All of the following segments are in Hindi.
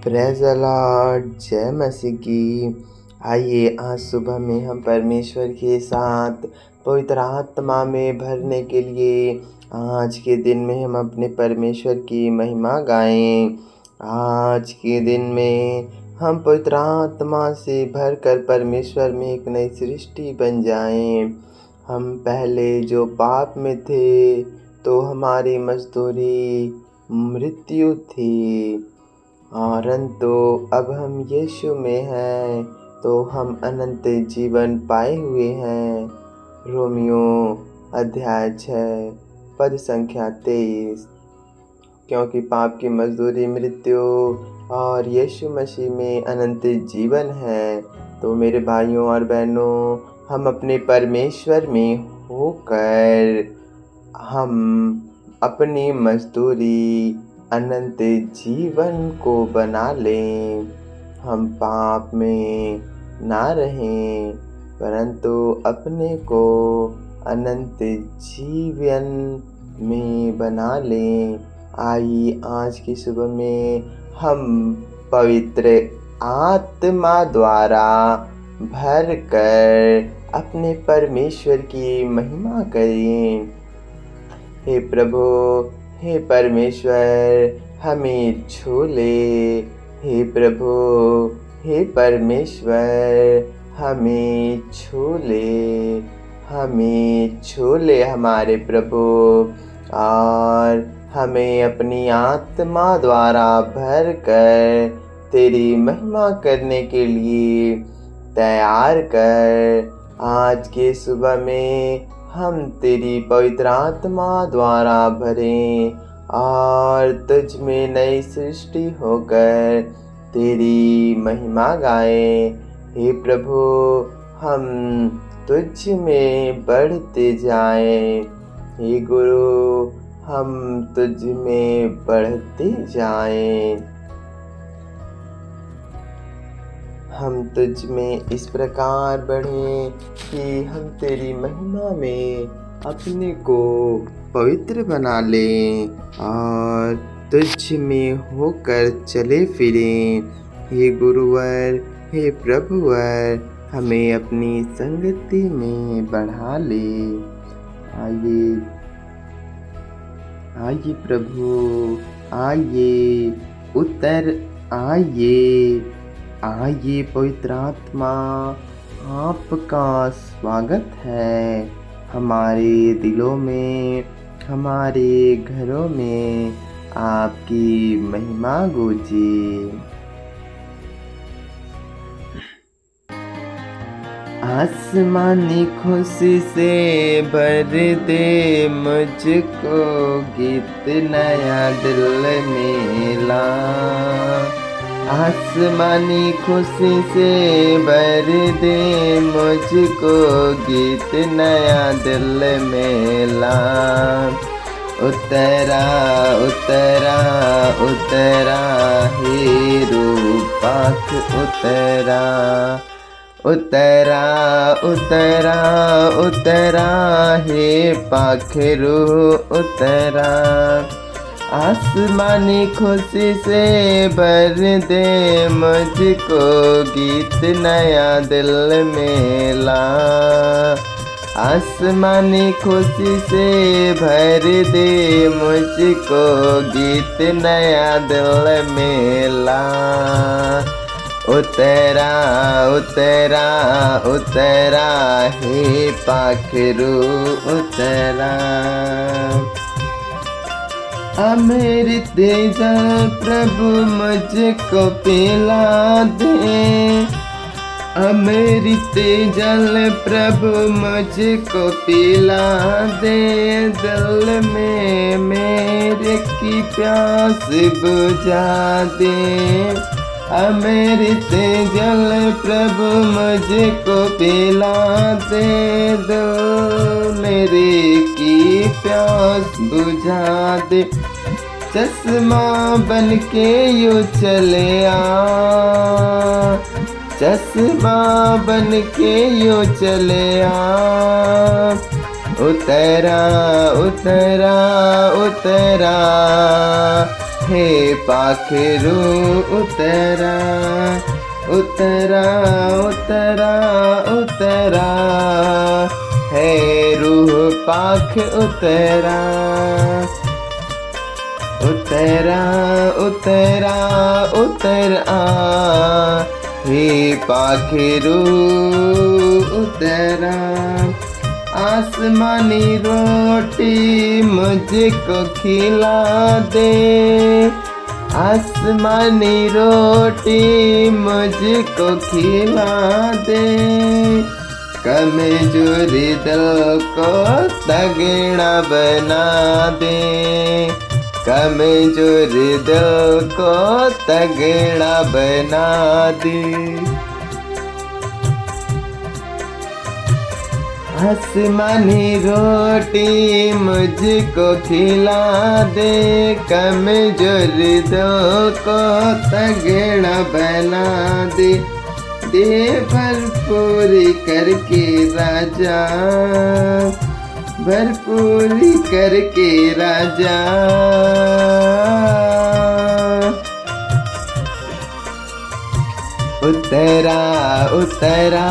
प्रेज़ द लॉर्ड, जय मसीह की। आइए आज सुबह में हम परमेश्वर के साथ पवित्र आत्मा में भरने के लिए आज के दिन में हम अपने परमेश्वर की महिमा गाएं। आज के दिन में हम पवित्र आत्मा से भरकर परमेश्वर में एक नई सृष्टि बन जाएं। हम पहले जो पाप में थे तो हमारी मजदूरी मृत्यु थी, परंतु अब हम यीशु में हैं तो हम अनंत जीवन पाए हुए हैं। रोमियो अध्याय 6 पद संख्या 23। क्योंकि पाप की मजदूरी मृत्यु और यीशु मसीह में अनंत जीवन है, तो मेरे भाइयों और बहनों, हम अपने परमेश्वर में होकर हम अपनी मजदूरी अनंत जीवन को बना लें। हम पाप में ना रहें, परंतु अपने को अनंत जीवन में बना लें। आइए आज की सुबह में हम पवित्र आत्मा द्वारा भर कर अपने परमेश्वर की महिमा करें। हे प्रभु, हे परमेश्वर, हमें छू ले। हे प्रभु, हे परमेश्वर, हमें छू ले। हमें छू ले हमारे प्रभु, और हमें अपनी आत्मा द्वारा भर कर तेरी महिमा करने के लिए तैयार कर। आज के सुबह में हम तेरी पवित्र आत्मा द्वारा भरें और तुझ में नई सृष्टि होकर तेरी महिमा गाएं। हे प्रभु, हम तुझ में बढ़ते जाएं। हे गुरु, हम तुझ में बढ़ते जाएं। हम तुझ में इस प्रकार बढ़ें कि हम तेरी महिमा में अपने को पवित्र बना लें और तुझ में होकर चले फिरें। हे गुरुवर, हे प्रभुवर, हमें अपनी संगति में बढ़ा ले। आइए प्रभु, आइए, उतर आइए। आइए पवित्र आत्मा, आपका स्वागत है हमारे दिलों में, हमारे घरों में। आपकी महिमा गूंजे। आसमानी खुशी से भर दे मुझको, गीत नया दिल में ला। आसमानी खुशी से भर दे मुझको, गीत नया दिल में ला। उतरा उतरा उतरा हे रूपाक, उतरा उतरा उतरा उतरा हे पाखरू, उतरा। आसमानी खुशी से भर दे मुझको, गीत नया दिल में ला। आसमानी खुशी से भर दे मुझको, गीत नया दिल में ला। उतरा उतरा उतरा हे पाखरू, उतरा। अमृत जल प्रभु मुझको पिला दे। अमृत जल प्रभु मुझको पिला दे। दिल में मेरे की प्यास बुझा दे। अमृत जल प्रभु मुझको पिला दे। दिल मेरे की प्यास बुझा दे। चश्मा बन के यूँ चले आ, चश्मा बन के यूँ चले आ। उतरा उतरा उतरा हे पाखरू उतरा उतरा उतरा उतरा, हे रूह पाक उतरा उतरा उतरा उतरा, हे पाखरू उतरा। आसमानी रोटी मुझको खिला दे, आसमानी रोटी मुझको खिला दे, कमजोरी दिल को तगड़ा बना दे, कमजोरी दिल को तगड़ा बना दे। आसमानी रोटी मुझको खिला दे, कमजोरी दिल को तगड़ा बना दे, दे भरपूरी करके राजा, भरपूरी करके राजा। उतरा उतरा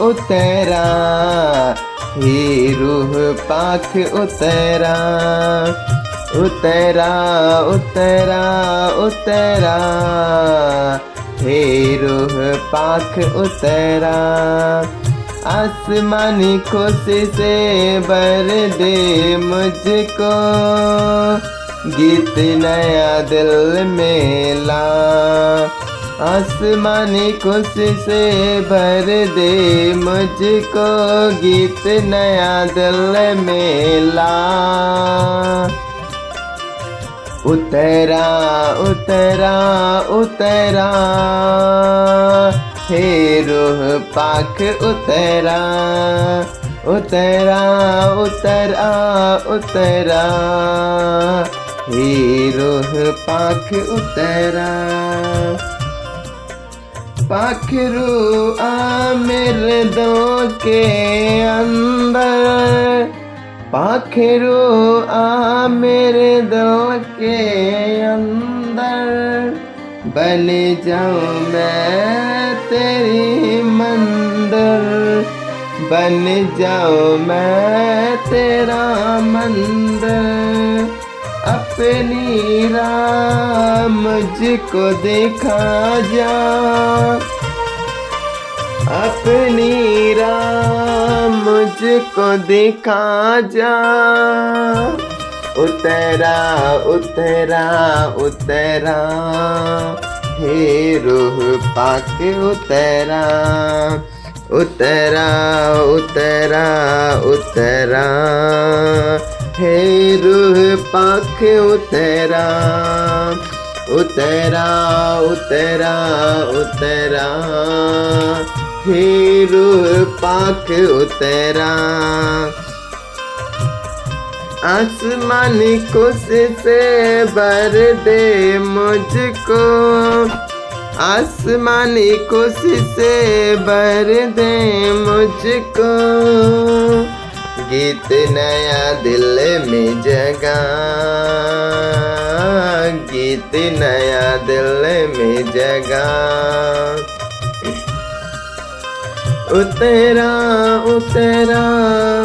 उतरा, हे रूह पाक उतरा उतरा उतरा उतरा, हे रूह पाक उतरा। आसमानी खुशी से भर दे मुझको, गीत नया दिल में ला, आसमानी खुशी से भर दे मुझको, गीत नया दिल में ला। उतरा उतरा उतरा, हे रूह पाक उतरा उतरा उतरा उतरा, हे रूह पाक उतरा। पाखरू आ मेरे दिल के अंदर, पाखरू आ मेरे दिल के अंदर, बन जाऊं मैं तेरी मंदिर, बन जाऊं मैं तेरा मंदिर। अपनी राह मुझको दिखा जा, अपनी राह मुझको दिखा जा। उतरा उतरा उतरा, हे रूह पाक उतरा उतरा उतरा उतरा, हे रूह पाक उतरा उतरा उतरा उतरा, हे रूह पाक उतरा। आसमानी खुशी से भर दे मुझको, आसमानी खुशी से भर दे मुझको, गीत नया दिल में जगा, गीत नया दिल में जगा। उतरा उतरा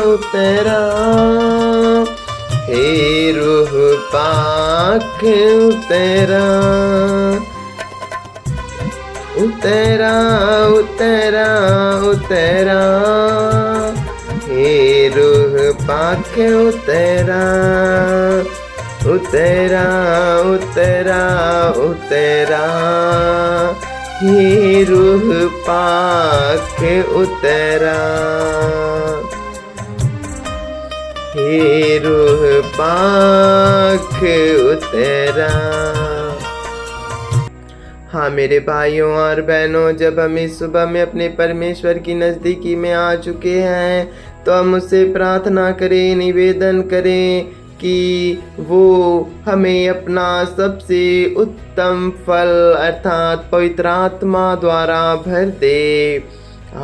उतरा, हे रूह पाक उतरा उतरा उतरा उतरा, हे रूह पाक उतरा उतरा उतरा उतरा, हे रूह पाक उतरा, हे रूह पाक उतरा। हाँ मेरे भाइयों और बहनों, जब हम इस सुबह में अपने परमेश्वर की नज़दीकी में आ चुके हैं तो हम उससे प्रार्थना करें, निवेदन करें कि वो हमें अपना सबसे उत्तम फल अर्थात पवित्र आत्मा द्वारा भर दे।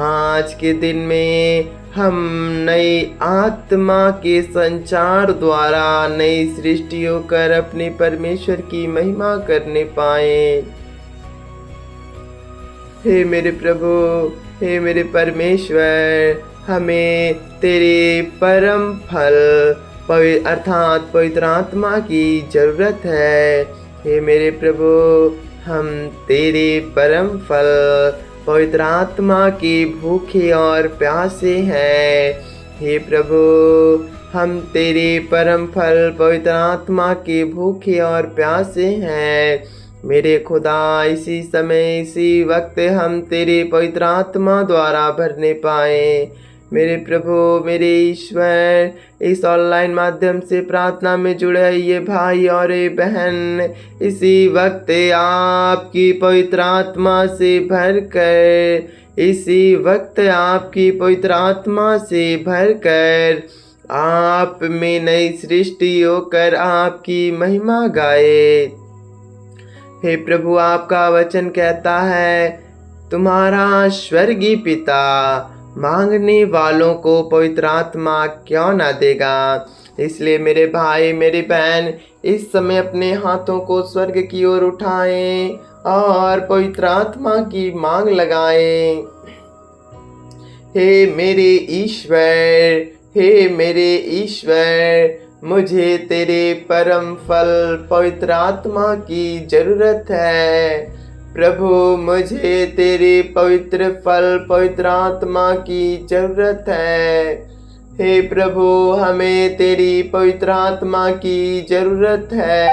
आज के दिन में हम नई आत्मा के संचार द्वारा नई सृष्टि होकर अपने परमेश्वर की महिमा करने पाए। हे मेरे प्रभु, हे मेरे परमेश्वर, हमें तेरे परम फल अर्थात पवित्र आत्मा की जरूरत है। हे मेरे प्रभु, हम तेरे परम फल पवित्र आत्मा के भूखे और प्यासे हैं। हे प्रभु, हम तेरे परम फल पवित्र आत्मा के भूखे और प्यासे हैं। मेरे खुदा, इसी समय इसी वक्त हम तेरे पवित्र आत्मा द्वारा भरने पाए। मेरे प्रभु, मेरे ईश्वर, इस ऑनलाइन माध्यम से प्रार्थना में जुड़े ये भाई और ये बहन इसी वक्त आपकी पवित्र आत्मा से भरकर, इसी वक्त आपकी पवित्र आत्मा से भरकर आप में नई सृष्टि होकर आपकी महिमा गाए। हे प्रभु, आपका वचन कहता है, तुम्हारा स्वर्गीय पिता मांगने वालों को पवित्र आत्मा क्यों ना देगा। इसलिए मेरे भाई, मेरी बहन इस समय अपने हाथों को स्वर्ग की ओर उठाएं और पवित्र आत्मा की मांग लगाएं। हे मेरे ईश्वर, हे मेरे ईश्वर, मुझे तेरे परम फल पवित्र आत्मा की जरूरत है। प्रभु, मुझे तेरे पवित्र फल पवित्र आत्मा की जरूरत है। हे प्रभु, हमें तेरी पवित्र आत्मा की जरूरत है।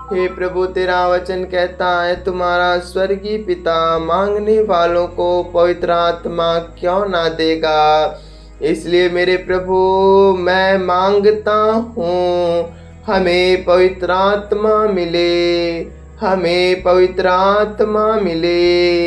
हे प्रभु, तेरा वचन कहता है, तुम्हारा स्वर्गीय पिता मांगने वालों को पवित्र आत्मा क्यों ना देगा। इसलिए मेरे प्रभु, मैं मांगता हूँ, हमें पवित्र आत्मा मिले, हमें पवित्र आत्मा मिले।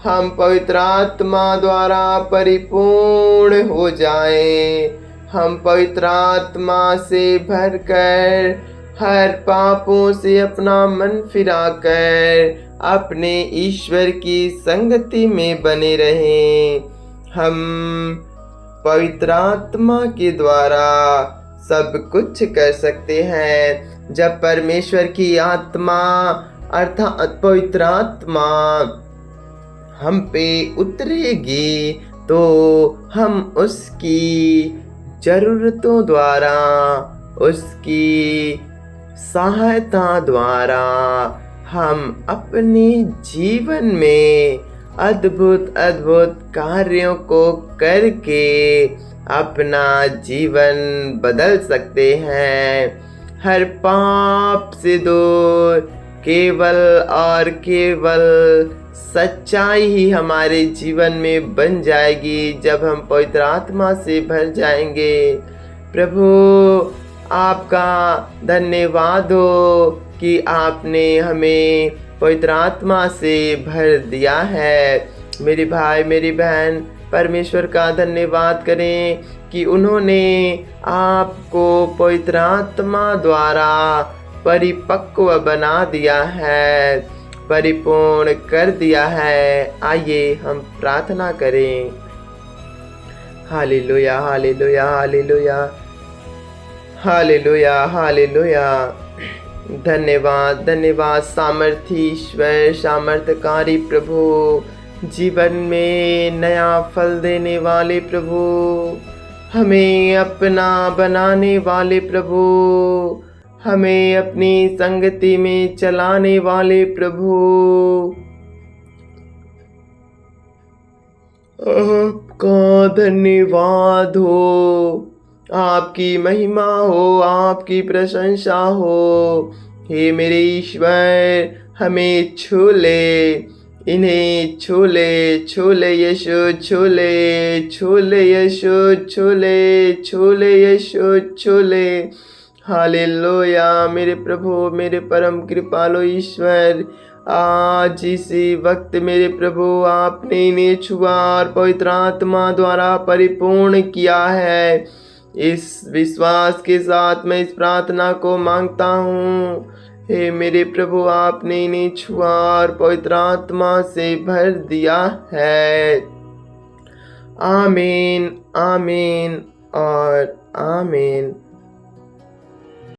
हम पवित्र आत्मा द्वारा परिपूर्ण हो जाएं। हम पवित्र आत्मा से भरकर हर पापों से अपना मन फिराकर अपने ईश्वर की संगति में बने रहें। हम पवित्र आत्मा के द्वारा सब कुछ कर सकते हैं। जब परमेश्वर की आत्मा अर्थात पवित्र आत्मा हम पे उतरेगी तो हम उसकी जरूरतों द्वारा, उसकी सहायता द्वारा हम अपने जीवन में अद्भुत अद्भुत कार्यों को करके अपना जीवन बदल सकते हैं। हर पाप से दूर केवल और केवल सच्चाई ही हमारे जीवन में बन जाएगी जब हम पवित्र आत्मा से भर जाएंगे। प्रभु, आपका धन्यवाद हो कि आपने हमें पवित्र आत्मा से भर दिया है। मेरे भाई, मेरी बहन परमेश्वर का धन्यवाद करें कि उन्होंने आपको पवित्र आत्मा द्वारा परिपक्व बना दिया है, परिपूर्ण कर दिया है। आइए हम प्रार्थना करें। Hallelujah, hallelujah, hallelujah, hallelujah, hallelujah. धन्यवाद, धन्यवाद सामर्थी ईश्वर, सामर्थकारी प्रभु, जीवन में नया फल देने वाले प्रभु, हमें अपना बनाने वाले प्रभु, हमें अपनी संगति में चलाने वाले प्रभु, आपका धन्यवाद हो, आपकी महिमा हो, आपकी प्रशंसा हो। हे मेरे ईश्वर, हमें छू ले, इन्हें छू ले, छू ले यीशु, छू ले, छू ले यीशु, छू ले, छू ले यीशु, छू ले। हालेलुया। मेरे प्रभु, मेरे परम कृपालु ईश्वर, आज इसी वक्त मेरे प्रभु आपने इन्हें छुआ और पवित्र आत्मा द्वारा परिपूर्ण किया है। इस विश्वास के साथ मैं इस प्रार्थना को मांगता हूँ। हे मेरे प्रभु, आपने इन्हें छुआ और पवित्र आत्मा से भर दिया है। आमीन, आमीन और आमीन।